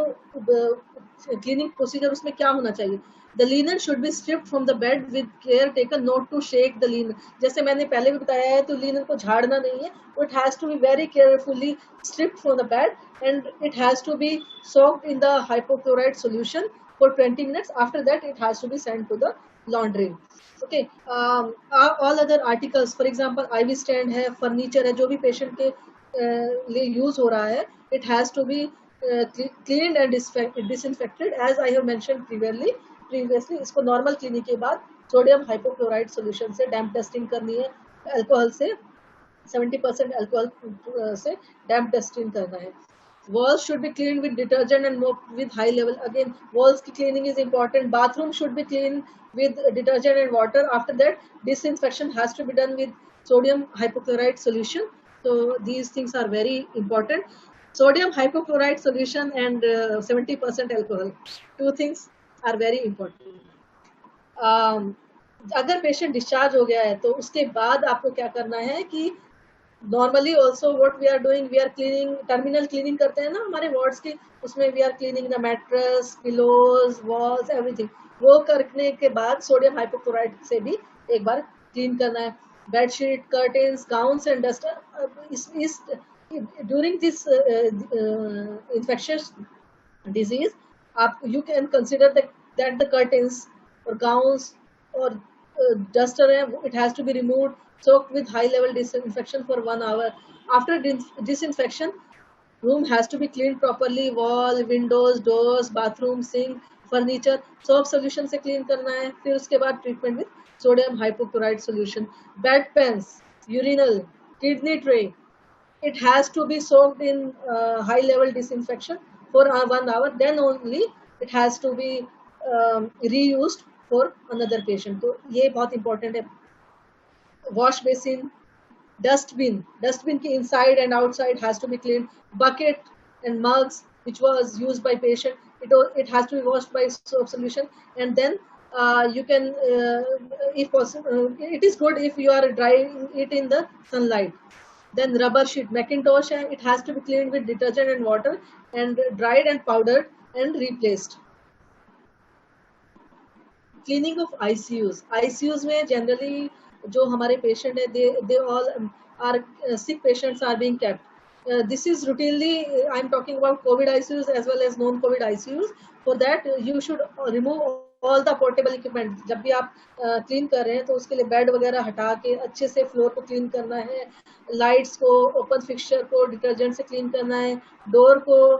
cleaning procedure उसमें क्या होना चाहिए. The linen should be stripped from the bed with care taken not to shake the linen. जैसे मैंने पहले भी बताया है, तो linen को झाड़ना नहीं है, it has to be very carefully stripped from the bed, and it has to be soaked in the hypochlorite solution for 20 minutes. After that, it has to be sent to the laundry. Okay, all other articles, for example, IV stand है, furniture है, जो भी patient के use हो रहा है, it has to be cleaned and disinfected as I have mentioned previously. इसको normal cleaning के बाद सोडियम हाइपोक्लोराइड सोल्यूशन से डैम्प टेस्टिंग करनी है, अल्कोहल से 70% अल्कोहल से डैम्प टेस्टिंग करना है. Walls should be cleaned with detergent and mop with high level. Again, walls cleaning is important. Bathroom should be cleaned with detergent and water. After that, disinfection has to be done with sodium hypochlorite solution. So these things are very important. Sodium hypochlorite solution and 70% alcohol. Two things are very important. अगर patient discharge हो गया है तो उसके बाद आपको क्या करना है कि normally also what we are doing, we are cleaning, terminal cleaning करते हैं ना हमारे वार्ड्स की, उसमें we are cleaning the mattress, pillows, walls, everything. वो करने के बाद सोडियम हाइपोक्लोराइड से भी एक बार क्लीन करना है. Bedsheet, curtains, gowns and duster. During this infectious disease आप you can consider that the curtains और गाउन्स और duster, it has to be removed, soaked with high level disinfection for 1 hour. After disinfection, room has to be cleaned properly, wall, windows, doors, bathroom, sink, furniture, soap solution से clean करना है. फिर उसके बाद treatment with sodium hypochlorite solution. Bed pans, urinal, kidney tray, it has to be soaked in high level disinfection for 1 hour, then only it has to be reused for another patient. तो ये बहुत important है. Wash basin, dustbin की inside and outside has to be cleaned. Bucket and mugs which was used by patient, it has to be washed by soap solution, and then you can if possible, it is good if you are drying it in the sunlight. Then rubber sheet, Macintosh, it has to be cleaned with detergent and water and dried and powdered and replaced. Cleaning of ICUs में generally जो हमारे patient है, they all are sick patients are being kept. This is routinely, I am talking about COVID ICUs as well as non-COVID ICUs. For that, you should remove all the portable equipment. जब भी आप clean कर रहे हैं तो उसके लिए bed वगैरह हटा के अच्छे से फ्लोर को क्लीन करना है. लाइट्स को, ओपन फिक्सचर को डिटर्जेंट से क्लीन करना है. डोर को,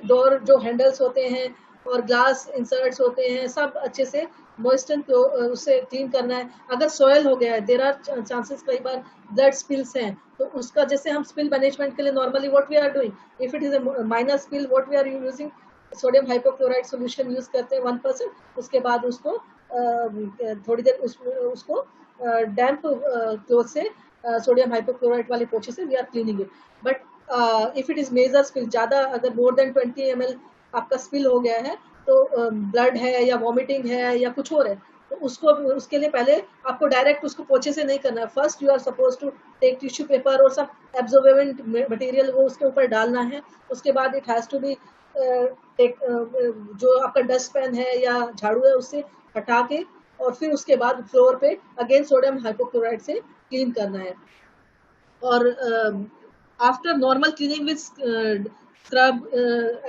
डोर जो हैंडल्स होते हैं और ग्लास इंसर्ट्स होते हैं, सब अच्छे से मॉइस्चर को उससे क्लीन करना है. अगर सॉयल हो गया है, देयर आर चांसेस कई बार ब्लड स्पिल्स हैं, तो उसका जैसे हम स्पिल मैनेजमेंट के लिए normally what we are doing, if it is a minor spill, what we are using, sodium hypochloride solution use करते हैं 1%. उसके बाद उसको थोड़ी देर उसको डैम्प क्लोथ से सोडियम हाइपोक्लोराइड वाले पोछे से we are cleaning it. But if it is major spill, ज्यादा अगर मोर देन 20 ml आपका स्पिल हो गया है, तो ब्लड है या वॉमिटिंग है या कुछ और है, तो उसके लिए पहले आपको डायरेक्ट उसको पोछे से नहीं करना है. First you are suppose to take tissue paper और सब एब्जॉर्बेंट मटेरियल वो उसके ऊपर डालना है. उसके बाद इट हैज टू बी जो आपका डस्ट पैन है या झाड़ू है उससे हटा के, और फिर उसके बाद फ्लोर पे अगेन सोडियम हाइपोक्लोराइड से क्लीन करना है. और after normal cleaning with scrub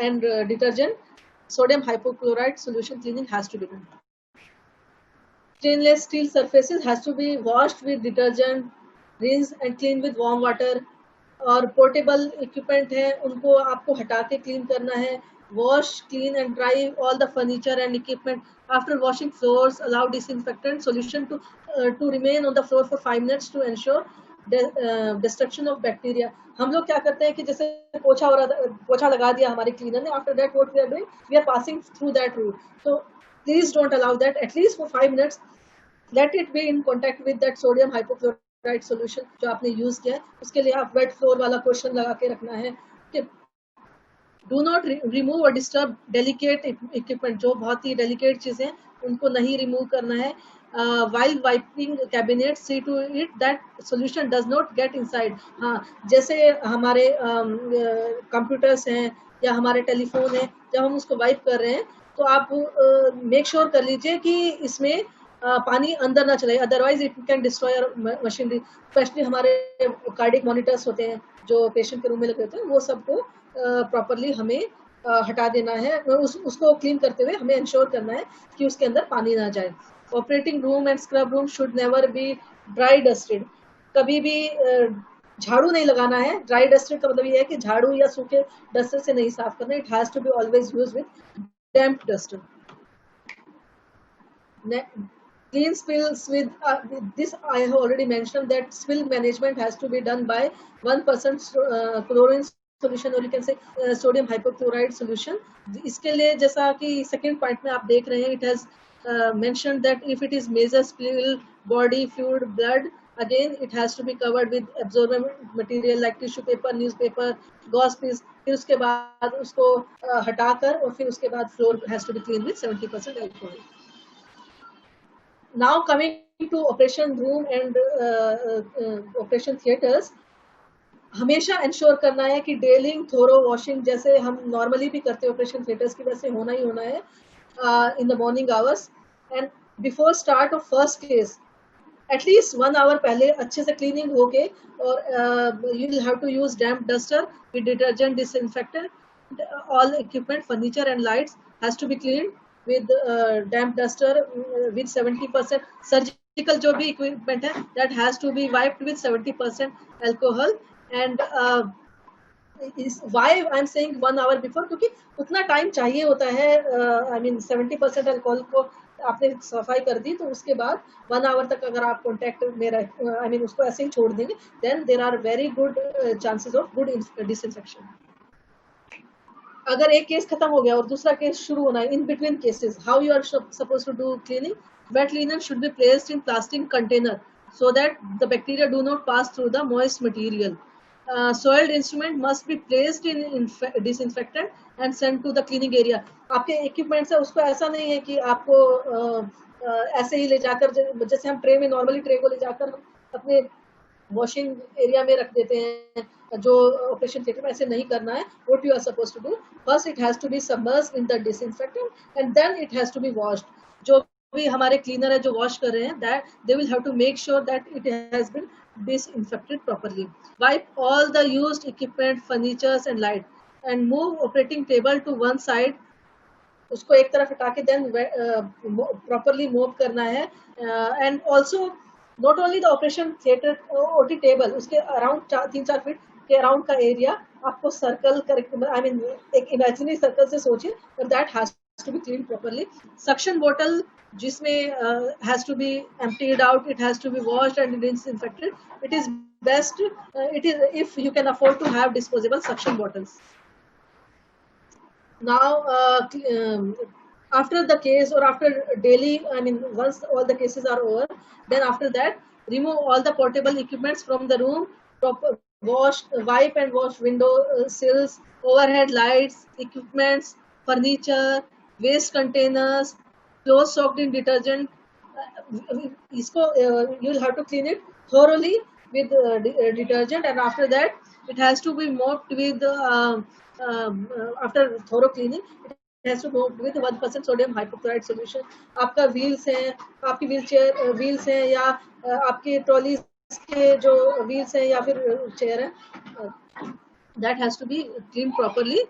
and detergent, sodium hypochlorite solution cleaning has to be done. Stainless steel surfaces has to be washed with detergent, rinse and clean with warm water. और portable equipment है उनको आपको हटा के clean करना है. Wash, clean and dry all the furniture and equipment. After washing floors, allow disinfectant solution to remain on the floor for 5 minutes to ensure destruction of bacteria. हम लोग क्या करते हैं कि जैसे पोछा हो रहा था, पोछा लगा दिया हमारे क्लीनर ने, after that what we are doing, we are passing through that route. So please don't allow that. At least for 5 minutes let it be in contact with that sodium hypochlorite solution जो आपने use किया है. उसके लिए आप wait floor वाला question लगा के रखना है. डू नॉट रिमूव और डिस्टर्ब डेलिकेट इक्विपमेंट. जो बहुत ही डेलिकेट चीजें उनको नहीं रिमूव करना है. while wiping cabinet, see to it that solution does not get inside. हाँ, जैसे हमारे कंप्यूटर्स हैं या हमारे टेलीफोन है, जब हम उसको वाइप कर रहे हैं तो आप मेक श्योर कर लीजिए कि इसमें पानी अंदर ना चले, otherwise it can destroy machinery. Specially हमारे कार्डिक मॉनिटर्स होते हैं जो पेशेंट के रूम में लगे होते हैं, वो सबको प्रॉपरली हमें हटा देना है. उसको क्लीन करते हुए हमें इंश्योर करना है कि उसके अंदर पानी ना जाए. Operating room and scrub room should never be dry dusted. कभी भी झाड़ू नहीं लगाना है। ड्राई डस्टर का मतलब ये है कि झाड़ू या सूखे डस्टर से नहीं साफ करना, it has to be always use with damp duster. Clean spills with this I have already mentioned that spill management has to be done by 1% chlorine solution or you can say sodium hypochlorite solution। इसके लिए जैसा कि second point में आप देख रहे हैं, it has mentioned that if it is major spill, body fluid, blood, again it has to be covered with absorbent material like tissue paper, newspaper, gauze piece। फिर उसके बाद उसको हटाकर और फिर उसके बाद floor has to be cleaned with 70% alcohol। Now coming to operation room and operation theaters, हमेशा इंश्योर करना है कि डेलिंग थोरो वॉशिंग जैसे हम नॉर्मली भी करते हैं ऑपरेशन थिएटर्स की, वैसे होना ही होना है in the morning hours. And before start of first case at least 1 hour पहले अच्छे से क्लीनिंग होके, और you will have to use damp duster with detergent disinfectant. All equipment, furniture and lights has to be cleaned with damp duster with 70%। surgical जो भी equipment है that has to be wiped with 70% alcohol। and why I'm saying 1 hour before, क्योंकि उतना time चाहिए होता है। I mean 70% alcohol को आपने सफाई कर दी, तो उसके बाद 1 आवर तक अगर आप कॉन्टेक्ट में I mean उसको ऐसे ही छोड़ देंगे, then there are very good chances of good disinfection। अगर एक केस खत्म हो गया और दूसरा केस शुरू होना है, in between cases how you are suppose to do cleaning. Wet linen should be placed in plastic container so that the bacteria do not pass through the moist material। soiled instrument must be placed in disinfectant and sent to the cleaning area। आपके equipments है उसको ऐसा नहीं है कि आपको ऐसे ही ले जाकर, जैसे हम ट्रे में नॉर्मली ट्रे को ले जाकर अपने वॉशिंग एरिया में रख देते हैं, जो ऑपरेशन थिएटर में ऐसे नहीं करना है। What you are suppose to do, first it has to be submerged in the disinfectant and then it has to be washed. जो भी हमारे क्लीनर है जो वॉश कर रहे हैं, that they will have to make sure that it has been disinfected properly। wipe all the used equipment, furnitures and light and move operating table to one side। उसको एक तरफ हटा के देन प्रॉपरली मूव करना है। And also not only the operation theatre OT table, उसके around 3-4 feet के around का एरिया आपको सर्कल कर, आई मीन एक इमेजिनरी सर्कल से सोचिए, और that has to be clean properly. Suction बोतल जिसमें has to be emptied out, it has to be washed and disinfected. It is best it is if you can afford to have disposable suction bottles. Now after the case or after daily, I mean once all the cases are over, then after that remove all the portable equipments from the room, wash, wipe and wash window sills, overhead lights, equipments, furniture, waste containers, clothes soaked in detergent। इसको you will have to clean it thoroughly with detergent, and after that it has to be mopped with after thorough cleaning it has to go with 1% sodium hypochlorite solution। आपका wheels हैं, आपकी wheelchair wheels हैं, या आपके trolleys के जो wheels हैं या फिर चेयर है, that has to be cleaned properly।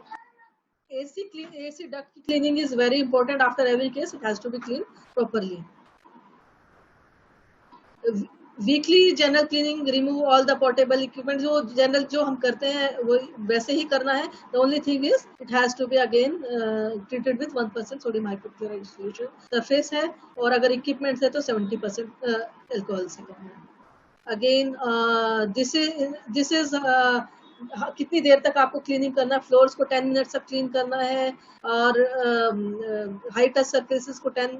AC duct cleaning is very important। after every case it has to be cleaned properly। Weekly general cleaning, remove all the portable equipment. जो general जो हम करते हैं वो वैसे ही करना है। The only thing is it has to be again treated with 1% sodium hypochloride solution. Surface है और अगर इक्विपमेंट्स है तो 70% अल्कोहल से करना है। अगेन दिस इज कितनी देर तक आपको क्लीनिंग करना है। फ्लोर्स को 10 मिनट्स तक क्लीन करना है, और हाई टच सरफेसेस को 10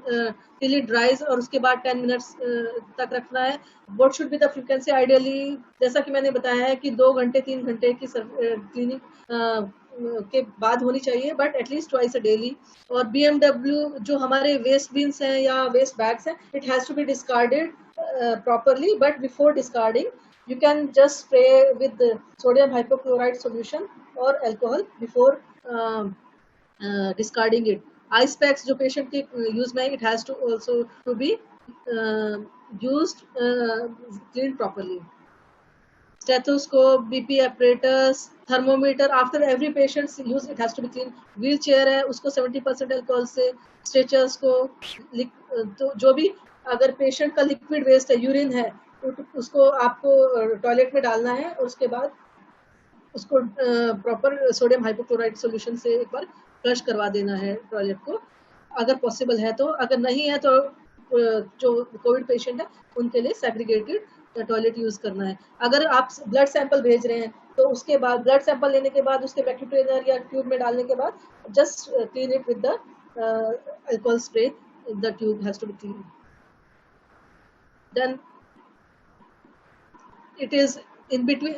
टिल इट ड्राइज, और उसके बाद 10 मिनट्स तक रखना है। What should be the frequency ideally, जैसा कि मैंने बताया है कि 2 घंटे 3 घंटे की क्लीनिंग के बाद होनी चाहिए, but at least twice a daily. और BMW जो हमारे वेस्ट बिन्स हैं या वेस्ट बैग्स हैं, it has to be discarded properly, but before discarding you can just spray with the sodium hypochlorite solution or alcohol before discarding it। ice packs जो patient के use में, it has to also to be used cleaned properly। stethoscope, BP apparatus, thermometer after every patient's use it has to be clean। wheelchair है उसको 70% alcohol से, stretchers को, तो जो भी अगर पेशेंट का लिक्विड वेस्ट है, यूरिन है, उसको आपको टॉयलेट में डालना है, और उसके बाद उसको प्रॉपर सोडियम हाइपोक्लोराइड सॉल्यूशन से एक बार फ्लश करवा देना है टॉयलेट को, अगर पॉसिबल है तो। अगर नहीं है तो जो कोविड पेशेंट है उनके लिए सेग्रीगेटेड टॉयलेट यूज करना है। अगर आप ब्लड सैंपल भेज रहे हैं तो उसके बाद ब्लड सैंपल लेने के बाद उसके वैक्यूम क्लीनर या ट्यूब में डालने के बाद just clean it with the alcohol spray, the tube has to be clean. Then it is in between.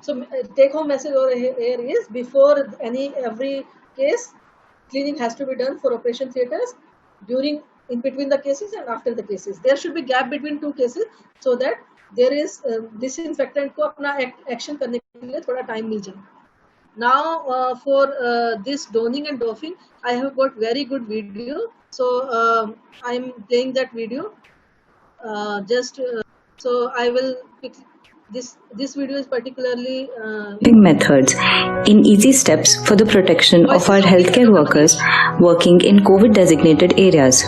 So take home message over here is, before every case, cleaning has to be done for operation theaters, during, in between the cases and after the cases. There should be gap between two cases so that there is disinfectant को अपना action करने के लिए थोड़ा time मिल जाए. Now for this donning and doffing, I have got very good video, so I am playing that video. So I will pick this video is particularly methods in easy steps for the protection of our healthcare workers working in COVID designated areas.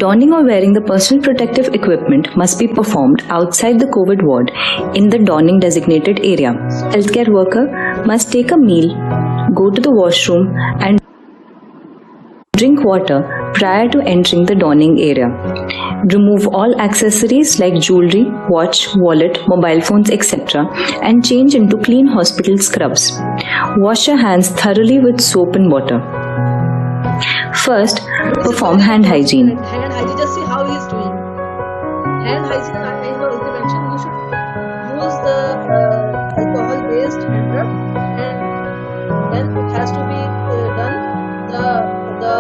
Donning or wearing the personal protective equipment must be performed outside the COVID ward in the donning designated area. Healthcare worker must take a meal, go to the washroom and drink water prior to entering the donning area. Remove all accessories like jewelry, watch, wallet, mobile phones, etc. and change into clean hospital scrubs. Wash your hands thoroughly with soap and water. First, perform hand hygiene. Hand hygiene, just see how he is doing. Hand hygiene, I have already mentioned, you should use the alcohol-based hand rub, and then it has to be done the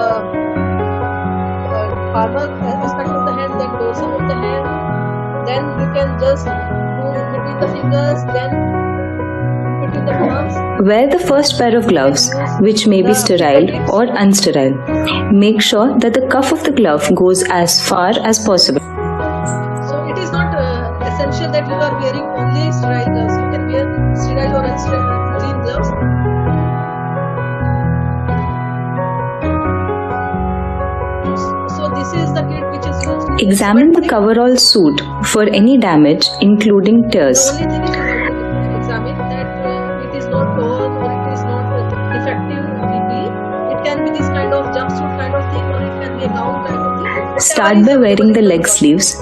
palmar aspect of the hand, then dorsal of the hand, then you can just do in between the fingers, then in between the palms. Wear the first pair of gloves, which may be sterile or unsterile. Make sure that the cuff of the glove goes as far as possible. So it is not essential that you are wearing only sterile gloves. You can wear sterile or unsterile clean gloves. This is the kit which is used. Examine the coverall suit for any damage, including tears. The only thing is to examine that it is not torn or it is not defective. Maybe it can be this kind of jumpsuit kind of thing, or it can be a gown kind of thing. Start by wearing the leg sleeves.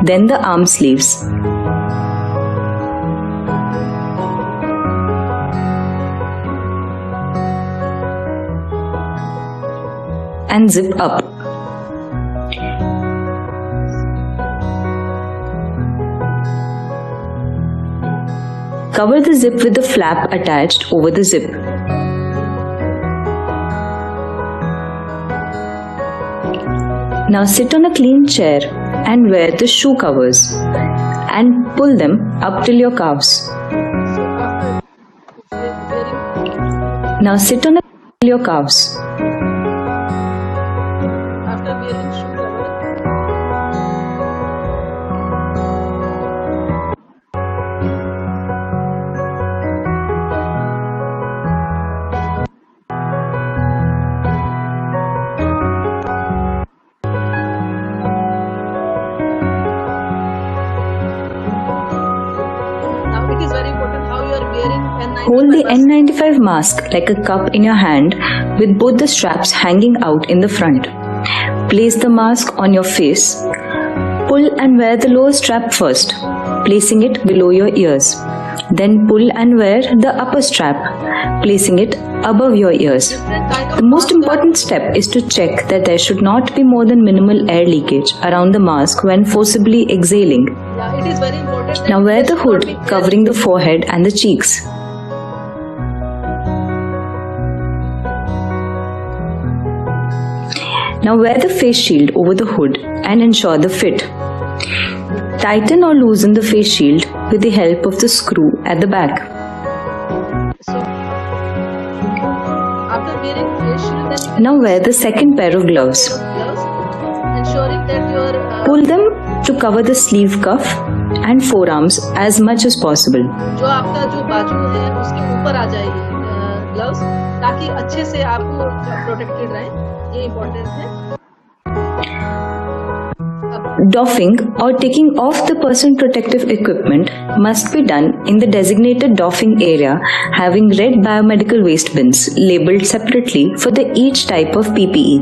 Then the arm sleeves. And zip up. Cover the zip with the flap attached over the zip. Now sit on a clean chair and wear the shoe covers and pull them up till your calves. Now sit on your calves. After wearing shoe cover, it is very important how you are wearing N95. Hold the N95 mask like a cup in your hand with both the straps hanging out in the front. Place the mask on your face. Pull and wear the lower strap first, placing it below your ears. Then pull and wear the upper strap, placing it above your ears. The most important step is to check that there should not be more than minimal air leakage around the mask when forcibly exhaling. Yeah, it is very important. Now wear the hood covering the forehead and the cheeks. Now wear the face shield over the hood and ensure the fit. Tighten or loosen the face shield with the help of the screw at the back. So after wearing face shield, then you can Now wear the second pair of gloves. ensure Pull them to cover the sleeve cuff and forearms as much as possible. जो आपका जो बाजू है उसके ऊपर आ जाए gloves, ताकि अच्छे से आपको प्रोटेक्टेड रहें, ये इम्पोर्टेंट है। Doffing or taking off the personal protective equipment must be done in the designated doffing area having red biomedical waste bins labeled separately for each type of PPE.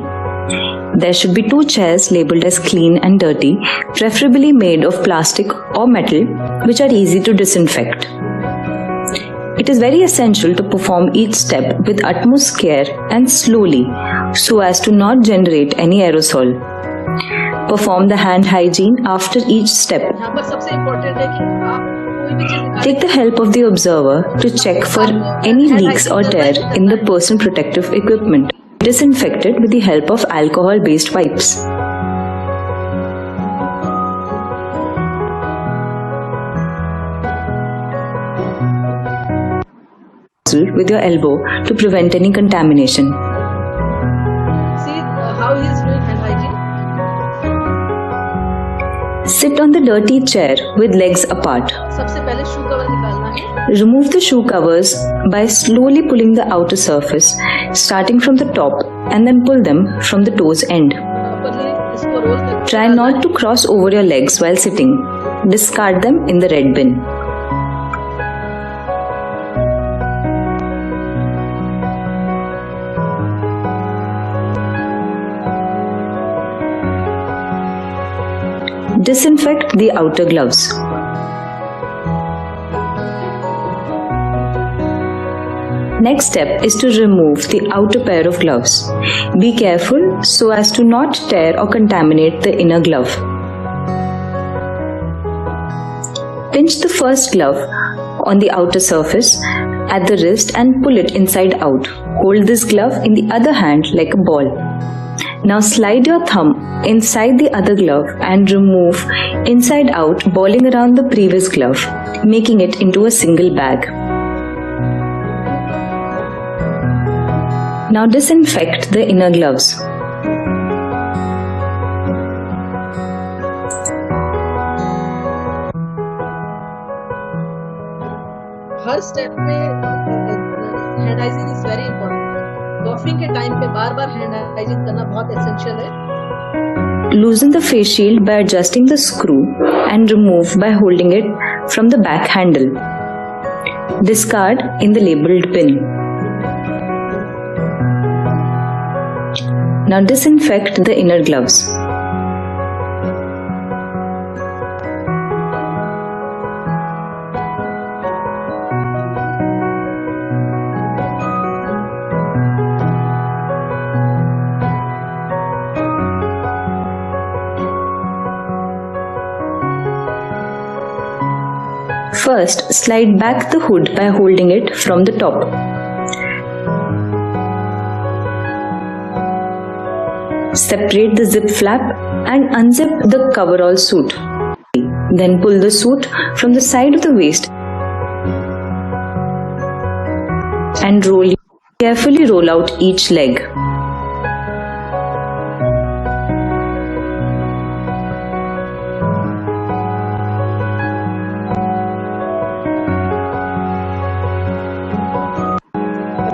There should be 2 chairs labeled as clean and dirty, preferably made of plastic or metal, which are easy to disinfect. It is very essential to perform each step with utmost care and slowly so as to not generate any aerosol. Perform the hand hygiene after each step. यहाँ पर सबसे important है कि आप कोई भी चीज निकालें, Take the help of the observer to check for any leaks or tear in the personal protective equipment. Disinfect it with the help of alcohol-based wipes. With your elbow to prevent any contamination. see how he is doing hand hygiene. Sit on the dirty chair with legs apart. सबसे पहले shoe cover निकालना है। Remove the shoe covers by slowly pulling the outer surface, starting from the top and then pull them from the toes end. Properly इसको role करके Try not to cross over your legs while sitting. Discard them in the red bin. Disinfect the outer gloves. Next step is to remove the outer pair of gloves. Be careful so as to not tear or contaminate the inner glove. Pinch the first glove on the outer surface at the wrist and pull it inside out. Hold this glove in the other hand like a ball. Now slide your thumb inside the other glove and remove inside out, balling around the previous glove, making it into a single bag. Now disinfect the inner gloves. हर step में hand hygiene is very important. Doffing के time पे बार बार hand hygiene करना बहुत essential है। Loosen the face shield by adjusting the screw and remove by holding it from the back handle. Discard in the labeled bin. Now disinfect the inner gloves. First, slide back the hood by holding it from the top. Separate the zip flap and unzip the coverall suit. Then pull the suit from the side of the waist and carefully roll out each leg.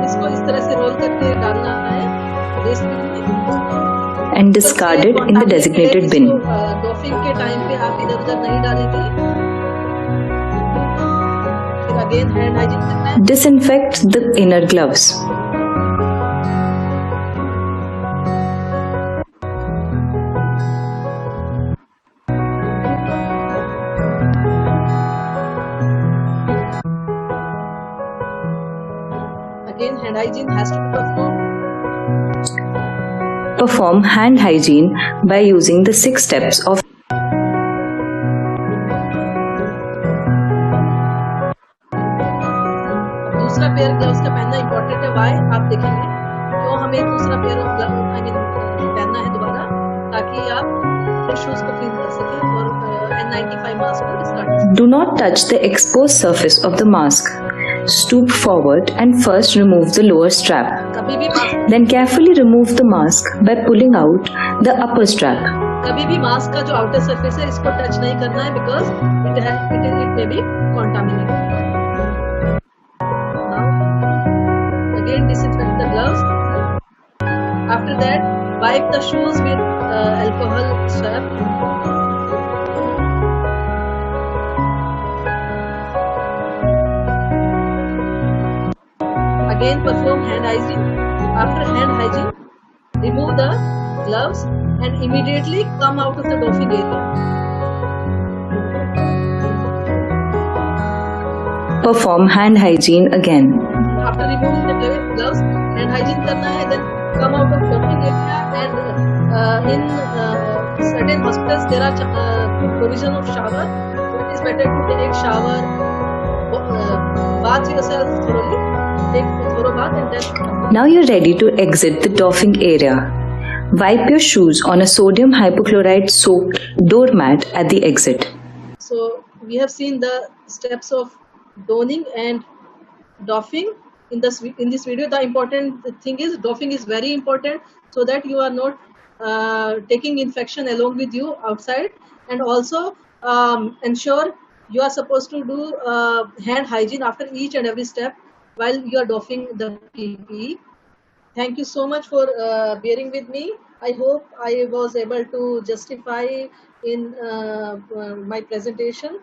इसको इस तरह से role करके डालना है waste bin में and discard it in the designated bin. Doffing के time पे आप इधर उधर नहीं डालेंगे। फिर अगेन हैंड हाइजीन करना है। Disinfect the inner gloves. Again, hand hygiene has to be performed. Perform hand hygiene by using the 6 steps of दूसरा पेयर ग्लव्स का पहनना इम्पोर्टेंट है। वाई आप देखेंगे क्यों हमें दूसरा पेयर ऑफ ग्लव पहनना है दोबारा, ताकि आप शूज को क्लीन कर सकें और N95 मास्क को डिस्कार्ड कर सकें। Do not touch the exposed surface of the mask. Stoop forward and first remove the lower strap. कभी भी mask Then carefully remove the mask by pulling out the upper strap. कभी भी mask का जो outer surface है इसको touch नहीं करना है because it may be contaminated. Now again disinfect the gloves. After that, wipe the shoes with alcohol swab. Again perform hand hygiene. After hand hygiene, remove the gloves and immediately come out of the doffing area. Perform hand hygiene again. After removing the gloves, hand hygiene karna hai, then come out of doffing area, and in certain hospitals there are provision of shower. So it is better to take shower, bath yourself thoroughly, take a thorough bath, and then Now you're ready to exit the doffing area. Wipe your shoes on a sodium hypochlorite soaked doormat at the exit. So we have seen the steps of donning and doffing in this video. The important thing is doffing is very important so that you are not taking infection along with you outside, and also ensure you are supposed to do hand hygiene after each and every step while you are doffing the PPE. Thank you so much for bearing with me. I hope I was able to justify in my presentation.